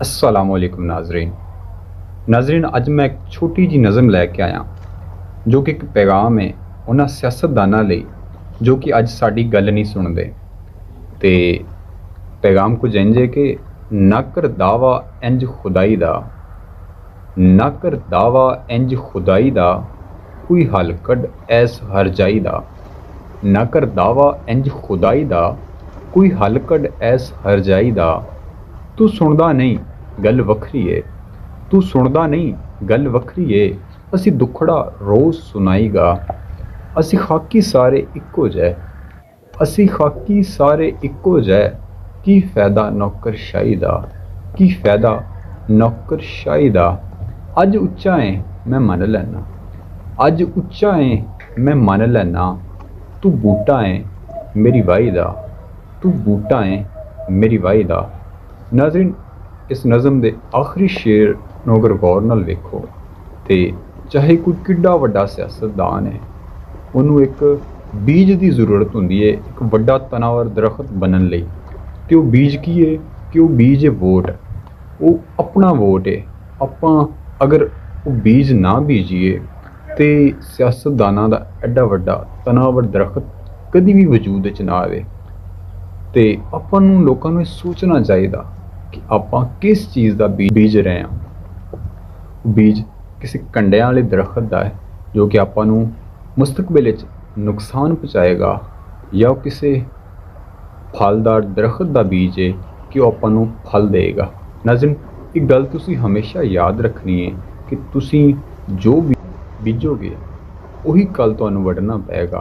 अस्सलामुअलैकुम नाजरीन। नाजरीन अज मैं एक छोटी जी नज़म लैके आया जो कि एक पैगाम है उन्होंने सियासतदाना ਲਈ जो कि अज साड़ी गल नहीं सुनते। तो पैगाम कुछ इंज है कि ना कर दावा इंज खुदाई दा, ना कर दावा इंज खुदाई दा, कोई हल कढ़ ऐस हरजाई दा। ना कर दावा इंज खुदाई दा, कोई हल कढ़ ऐस हरजाई दा। तू सुनदा नहीं गल वखरी है, तू सुनदा नहीं गल वखरी है। असी दुखड़ा रोज़ सुनाईगा, असी खाकी सारे इक्को जै, असी खाकी सारे इक्को जै। की फ़ायदा नौकरशाही दा, की फ़ायदा नौकरशाही दा। अज उच्चा है मैं मन लैना, अज उच्चा है मैं मन लैना। तू बूटा है मेरी वाही दा, तू बूटा है मेरी वाही दा। नाज़रीन इस नज़म के आखिरी शेर नूं अगर गौर नाल वेखो तो चाहे कोई किड्डा वड्डा सियासतदान है उन्होंने एक बीज की जरूरत होंदी है एक वड्डा तनावर दरख्त बनने लई। तो वह बीज की है कि वह बीज है वोट, वो अपना वोट है। आपां अगर वो बीज ना बीजीए तो सियासतदाना का एडा वड्डा तनावर दरख्त कभी भी वजूद च ना आए। तो आपां नूं लोकां नूं सोचना चाहिए कि आपां किस चीज़ का बीज रहे हैं। बीज किसी कंडियां वाले दरख्त का है जो कि आपां नूं मुस्तकबिल च नुकसान पहुँचाएगा, या किसी फलदार दरख्त का बीज है कि वह आपां नूं फल देगा। नाज़रीन एक गल तुसीं हमेशा याद रखनी है कि तुसीं जो भी बीजोगे उही कल तुहानूं वढ़ना पेगा।